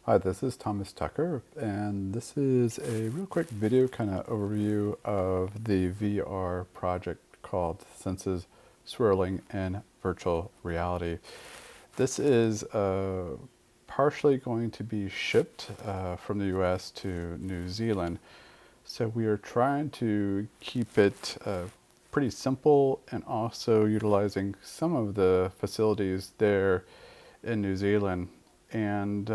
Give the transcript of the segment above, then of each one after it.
Hi, this is Thomas Tucker, and this is a real quick video kind of overview of the VR project called Senses Swirling in Virtual Reality. This is partially going to be shipped from the US to New Zealand. So we are trying to keep it pretty simple and also utilizing some of the facilities there in New Zealand. And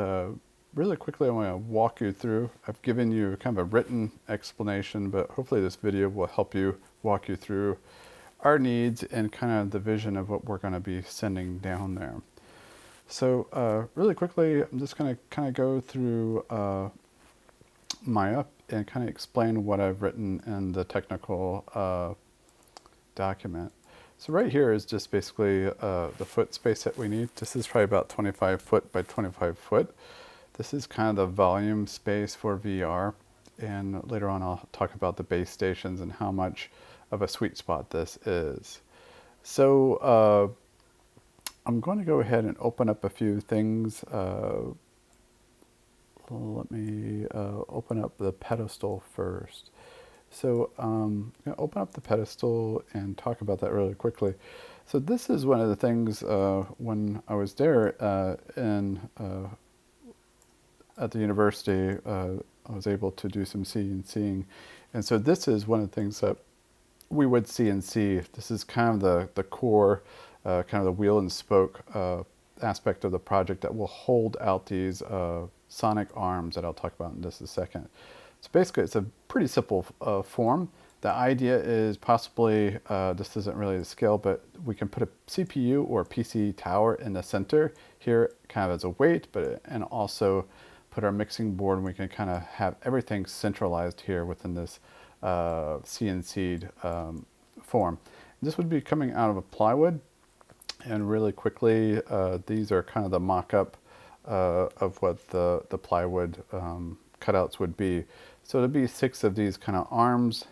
really quickly, I want to walk you through. I've given you kind of a written explanation, but hopefully this video will help you walk you through our needs and kind of the vision of what we're going to be sending down there. So really quickly, I'm just going to kind of go through Maya and kind of explain what I've written in the technical document. So right here is just basically the foot space that we need. This is probably about 25 foot by 25 foot. This is kind of the volume space for VR. And later on I'll talk about the base stations and how much of a sweet spot this is. So I'm going to go ahead and open up a few things. Let me open up the pedestal first. So I'm going to open up the pedestal and talk about that really quickly. So this is one of the things when I was there at the university, I was able to do some CNCing. And so this is one of the things that we would CNC. This is kind of the core, kind of the wheel and spoke aspect of the project that will hold out these sonic arms that I'll talk about in just a second. So basically, it's a pretty simple form. The idea is possibly, this isn't really the scale, but we can put a CPU or PC tower in the center here kind of as a weight, and also put our mixing board, and we can kind of have everything centralized here within this CNC'd form. This would be coming out of a plywood, and really quickly, these are kind of the mock-up of what the plywood cutouts would be. So it'll be 6 of these kind of arms,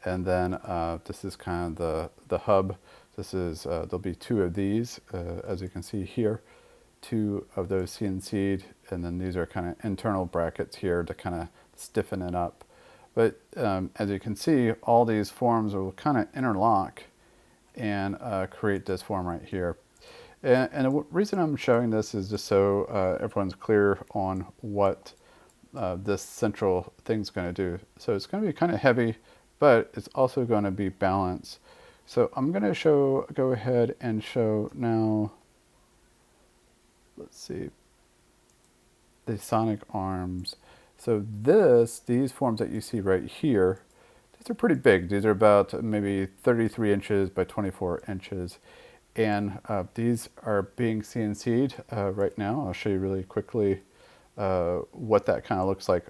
and then this is kind of the hub. This is there'll be 2 of these, as you can see here, 2 of those CNC'd, and then these are kind of internal brackets here to kind of stiffen it up. But as you can see, all these forms will kind of interlock and create this form right here. And the reason I'm showing this is just so everyone's clear on what this central thing's going to do. So it's going to be kind of heavy, but it's also going to be balanced. So I'm going to go ahead and show now, let's see, the sonic arms. So these forms that you see right here, these are pretty big. These are about maybe 33 inches by 24 inches. And these are being CNC'd right now. I'll show you really quickly what that kind of looks like.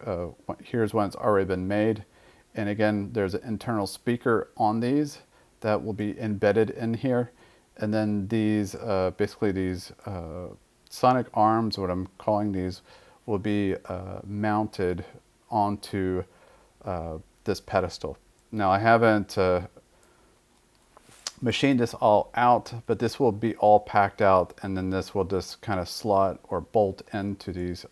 Here's one that's already been made. And again, there's an internal speaker on these that will be embedded in here. And then these, basically these sonic arms, what I'm calling these, will be mounted onto this pedestal. Now I haven't machined this all out, but this will be all packed out, and then this will just kind of slot or bolt into these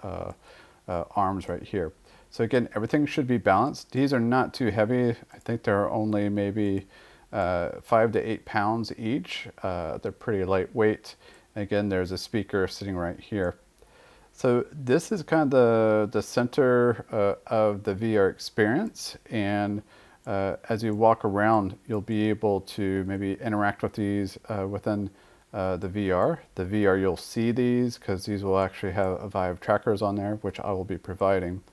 arms right here. So again, everything should be balanced. These are not too heavy. I think they're only maybe 5 to 8 pounds each. They're pretty lightweight. Again, there's a speaker sitting right here. So this is kind of the center of the VR experience, and as you walk around, you'll be able to maybe interact with these within the VR. The VR, you'll see these because these will actually have Vive trackers on there, which I will be providing.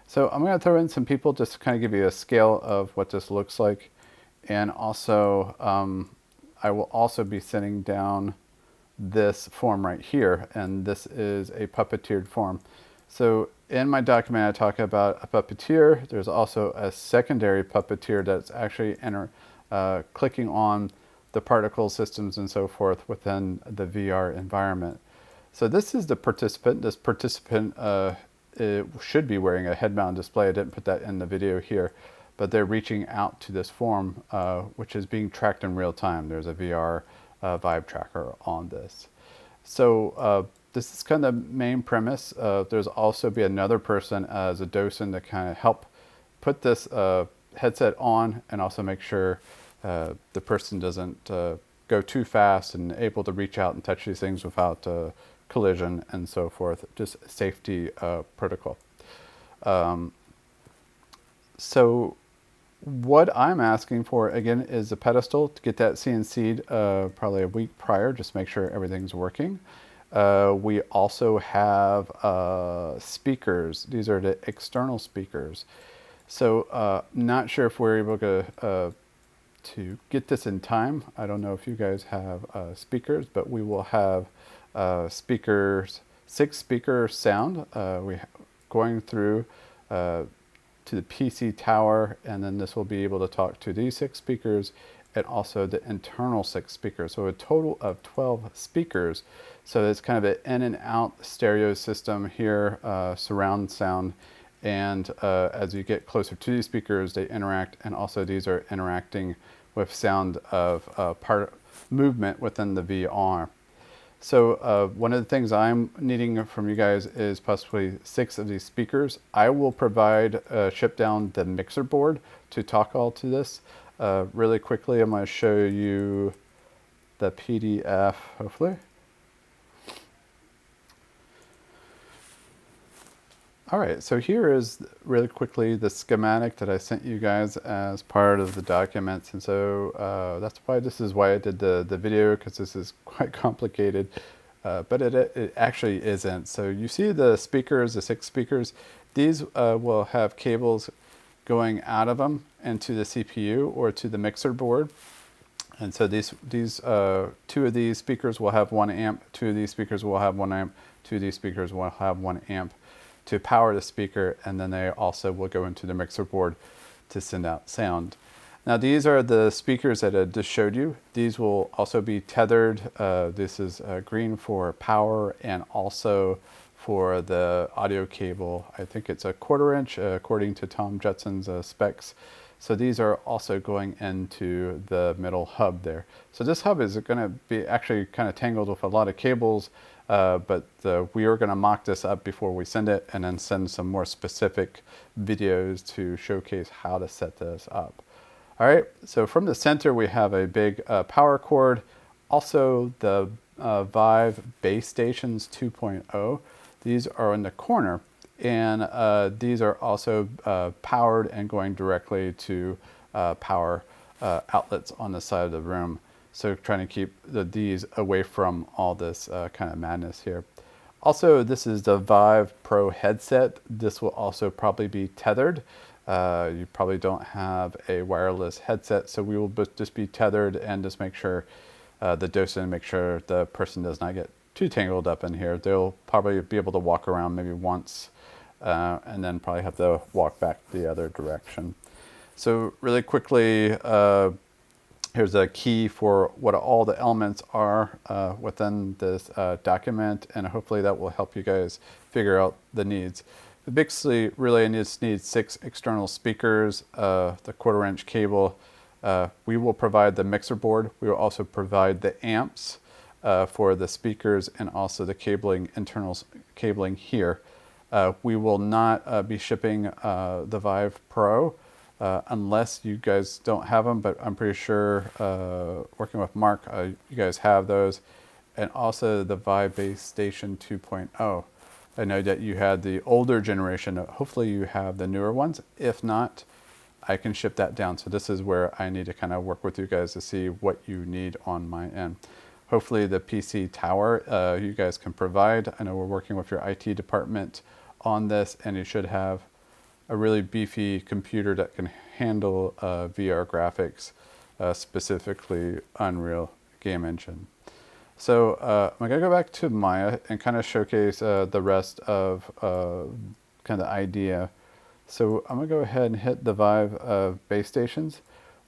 So I'm going to throw in some people just to kind of give you a scale of what this looks like. And also, I will also be sending down this form right here, and this is a puppeteered form. So in my document, I talk about a puppeteer. There's also a secondary puppeteer that's actually clicking on the particle systems and so forth within the VR environment. So this is the participant. This participant should be wearing a head-mounted display. I didn't put that in the video here, but they're reaching out to this form, which is being tracked in real time. There's a VR Vive tracker on this. So this is kind of the main premise. There's also be another person as a docent to kind of help put this headset on and also make sure the person doesn't go too fast and able to reach out and touch these things without collision and so forth. Just safety protocol. So what I'm asking for again is a pedestal to get that CNC'd probably a week prior, just make sure everything's working. We also have speakers. These are the external speakers. So not sure if we're able to get this in time. I don't know if you guys have speakers, but we will have speakers, 6-speaker sound. Going through to the PC tower, and then this will be able to talk to these 6 speakers and also the internal 6 speakers. So a total of 12 speakers. So it's kind of an in and out stereo system here, surround sound. And as you get closer to these speakers, they interact, and also these are interacting with sound of part movement within the VR. So one of the things I'm needing from you guys is possibly 6 of these speakers. I will provide, ship down the mixer board to talk all to this. Really quickly, I'm going to show you the PDF, hopefully. All right, so here is really quickly the schematic that I sent you guys as part of the documents. And so that's why this is why I did the video, because this is quite complicated, but it actually isn't. So you see the speakers, the 6 speakers, these will have cables going out of them into the CPU or to the mixer board. And so these 2 of these speakers will have 1 amp, 2 of these speakers will have 1 amp, 2 of these speakers will have 1 amp to power the speaker, and then they also will go into the mixer board to send out sound. Now these are the speakers that I just showed you. These will also be tethered. This is green for power and also for the audio cable. I think it's a 1/4 inch according to Tom Judson's specs. So these are also going into the middle hub there. So this hub is going to be actually kind of tangled with a lot of cables, but we are going to mock this up before we send it, and then send some more specific videos to showcase how to set this up. All right, so from the center we have a big power cord. Also the Vive base stations 2.0. These are in the corner, and these are also powered and going directly to power outlets on the side of the room. So trying to keep these away from all this kind of madness here. Also, this is the Vive Pro headset. This will also probably be tethered. You probably don't have a wireless headset, so we will just be tethered and just make sure the docent, make sure the person does not get too tangled up in here. They'll probably be able to walk around maybe once and then probably have to walk back the other direction. So really quickly, here's a key for what all the elements are within this document, and hopefully that will help you guys figure out the needs. But basically, really, I just need 6 external speakers, the 1/4 inch cable. We will provide the mixer board. We will also provide the amps for the speakers and also the cabling, internal cabling here. We will not be shipping the Vive Pro unless you guys don't have them, but I'm pretty sure working with Mark, you guys have those. And also the Vive Base Station 2.0. I know that you had the older generation. Hopefully you have the newer ones. If not, I can ship that down. So this is where I need to kind of work with you guys to see what you need on my end. Hopefully the PC tower you guys can provide. I know we're working with your IT department on this, and you should have a really beefy computer that can handle VR graphics, specifically Unreal Game Engine. So I'm going to go back to Maya and kind of showcase the rest of kind of the idea. So I'm going to go ahead and hit the Vive base stations.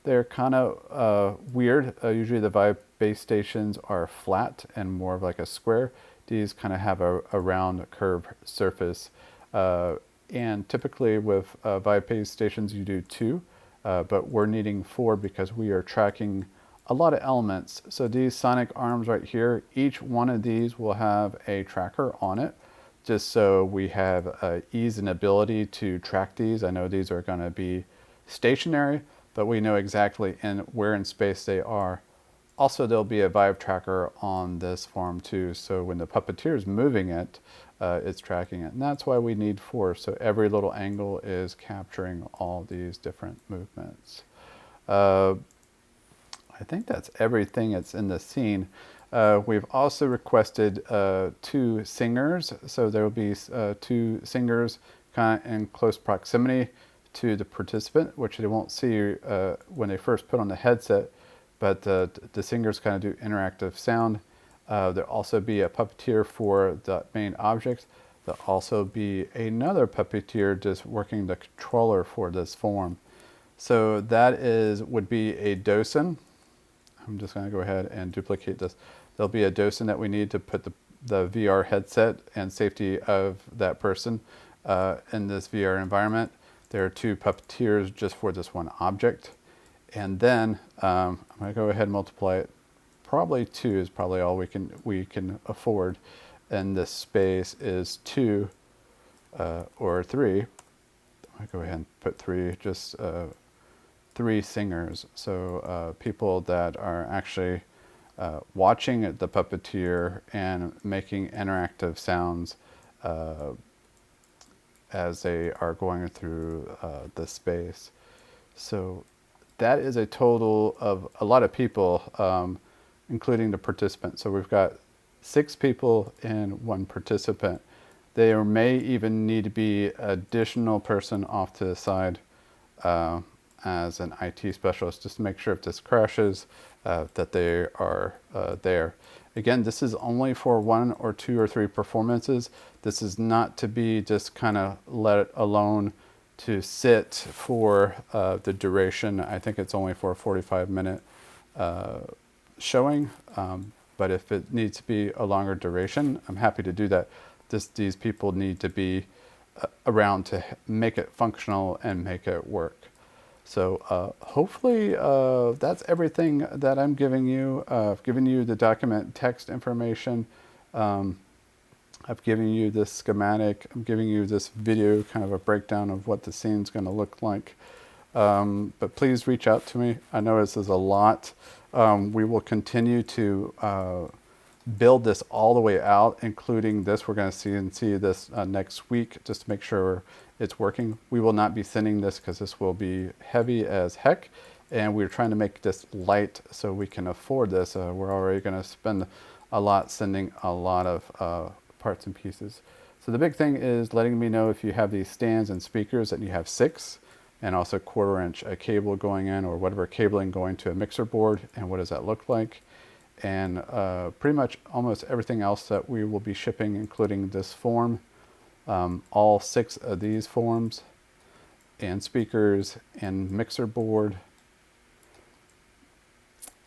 They're kind of weird. Usually the Vive base stations are flat and more of like a square. These kind of have a round curved surface. And typically with Vive base stations you do 2, but we're needing 4 because we are tracking a lot of elements. So these sonic arms right here, each one of these will have a tracker on it, just so we have ease and ability to track these. I know these are going to be stationary, but we know exactly where in space they are. Also, there'll be a vibe tracker on this form too, so when the puppeteer is moving it, it's tracking it. And that's why we need force, so every little angle is capturing all these different movements. I think that's everything that's in the scene. We've also requested 2 singers, so there will be 2 singers kind of in close proximity to the participant, which they won't see when they first put on the headset, but the singers kind of do interactive sound. There'll also be a puppeteer for the main object. There'll also be another puppeteer just working the controller for this form. So that would be a docent. I'm just going to go ahead and duplicate this. There'll be a docent that we need to put the VR headset and safety of that person in this VR environment. There are 2 puppeteers just for this one object. And then I'm going to go ahead and multiply it. Probably 2 is probably all we can afford. And this space is 2 or 3. I'll go ahead and put 3, just 3 singers. So people that are actually watching the puppeteer and making interactive sounds as they are going through the space. So that is a total of a lot of people, including the participant. So we've got 6 people and 1 participant. There may even need to be additional person off to the side as an IT specialist, just to make sure if this crashes, that they are there. Again, this is only for 1 or 2 or 3 performances. This is not to be just kind of let it alone to sit for the duration. I think it's only for a 45-minute showing, but if it needs to be a longer duration, I'm happy to do that. These people need to be around to make it functional and make it work. So hopefully that's everything that I'm giving you. I've given you the document text information. I've given you this schematic. I'm giving you this video, kind of a breakdown of what the scene's going to look like. But please reach out to me. I know this is a lot. We will continue to build this all the way out, including this. We're going to see this next week, just to make sure it's working. We will not be sending this because this will be heavy as heck, and we're trying to make this light so we can afford this. We're already going to spend a lot sending a lot of parts and pieces. So the big thing is letting me know if you have these stands and speakers that you have 6, and also 1/4-inch cable going in, or whatever cabling going to a mixer board, and what does that look like. And pretty much almost everything else that we will be shipping, including this form, all 6 of these forms, and speakers, and mixer board,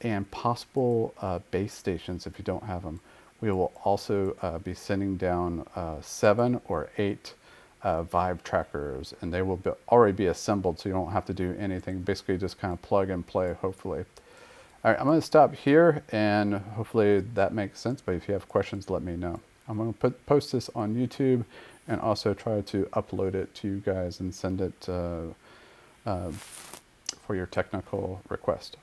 and possible base stations if you don't have them. We will also be sending down 7 or 8 vibe trackers, and they will already be assembled, so you don't have to do anything. Basically just kind of plug and play, hopefully. All right, I'm going to stop here, and hopefully that makes sense, but if you have questions, let me know. I'm going to post this on YouTube and also try to upload it to you guys and send it for your technical request.